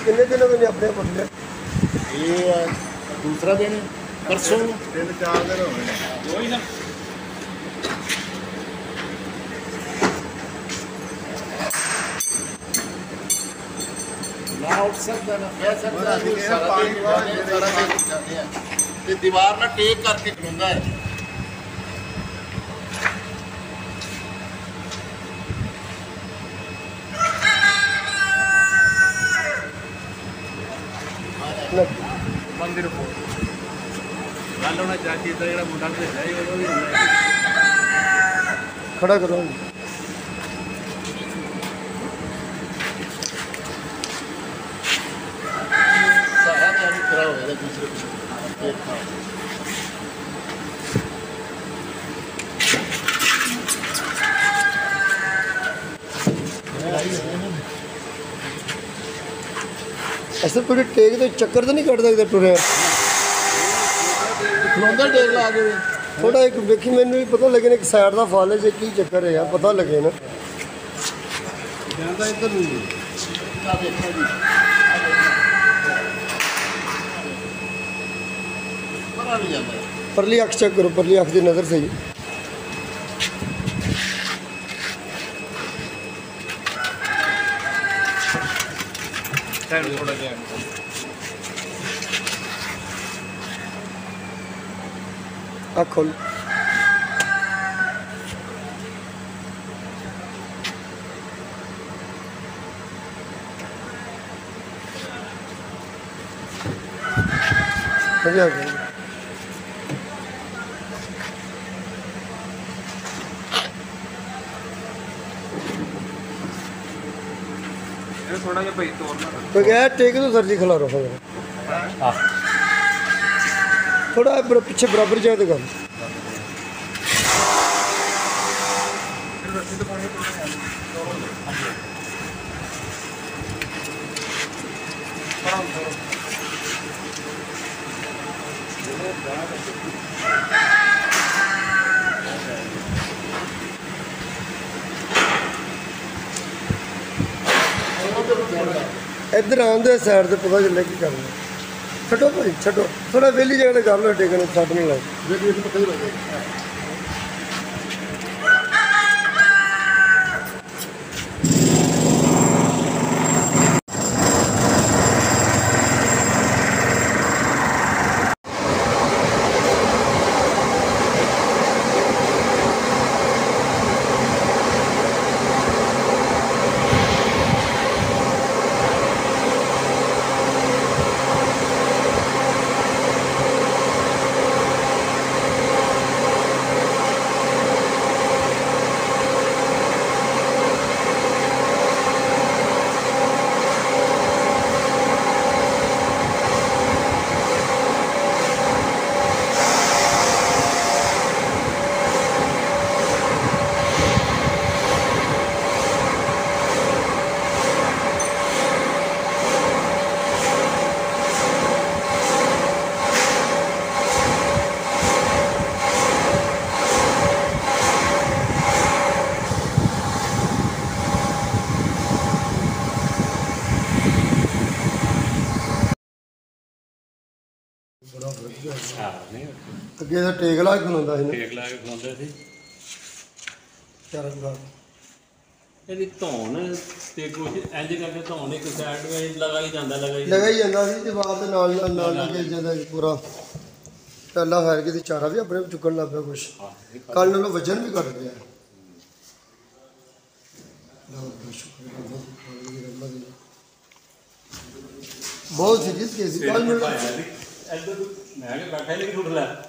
कितने दिन हो गए अपने पकड़े? ये दूसरा दिन परसों 3-4 दिन हो गए वही ना ना उठ सकता ना कह सकता है सारा दिन जाते हैं ते दीवार ना टेक करके खड़ोंदा है मंदिर को गल होना चाहिए था जो मुंडा भेजा ही वो भी खड़ा करो सारा दिन खड़ा हो गया दूसरे ऐसे पूरे टेक तो चक्कर तो नहीं कट सकते टुरे खड़ोंदा टेक ला के थोड़ा एक देखी मैंने भी पता लगे ना एक साइड का फल है जो की चक्कर है यार पता लगे ना ਜਾਂਦਾ ਇੱਧਰ ਨੂੰ ना देखो जी पता नहीं जाता परली अख चेक करो परली अख की नज़र सही ਥੋੜਾ ਜਿਹਾ अख खोल मजा आ गया ਇਹ ਥੋੜਾ ਜਿਹਾ ਭਾਈ ਤੋੜਨਾ तो क्या है टेक तो सर जी खिला रहा ਹਾਂ थोड़ा पीछे बराबर जाए तो गल इधर आंदे साइड से पता चल की करना छो भाई छो थोड़ा वेली जगह कर लो टेकने सट नहीं लग ਅੱਗੇ ਤਾਂ ਟੇਕ ਲਾ ਕੇ ਖਲੋਂਦਾ ਸੀ ਨਾ ਟੇਕ ਲਾ ਕੇ ਖਲੋਂਦੇ ਸੀ ਚਾਰ ਲਾ ਇਹਦੀ ਧੌਣ ਤੇ ਕੁਝ ਇੰਜ ਕਰਕੇ ਧੌਣ ਇੱਕ ਸਾਈਡ ਵਿੱਚ ਲਗਾਈ ਜਾਂਦਾ ਲਗਾ ਹੀ ਜਾਂਦਾ ਸੀ ਤੇ ਬਾਅਦ ਦੇ ਨਾਲ ਨਾਲ ਲੱਗੇ ਜਾਂਦਾ ਸੀ ਪੂਰਾ ਪਹਿਲਾ ਫੈਰ ਕੇ ਤੇ ਚਾਰਾ ਵੀ ਆਪਣੇ ਚੁੱਕਣ ਲੱਗ ਪਿਆ ਕੁਛ ਕੱਲ ਨਾਲੋਂ ਵਜਨ ਵੀ ਘਟ ਗਿਆ ਬਹੁਤ ਸੀਰੀਅਸ ਕੇਸ ਸੀ ਕੱਲ ਇੱਧਰ ਮੈਂ ਕਿ ਬੈਠਾ ਹੀ ਨਹੀਂ ਉੱਠ ਲਿਆ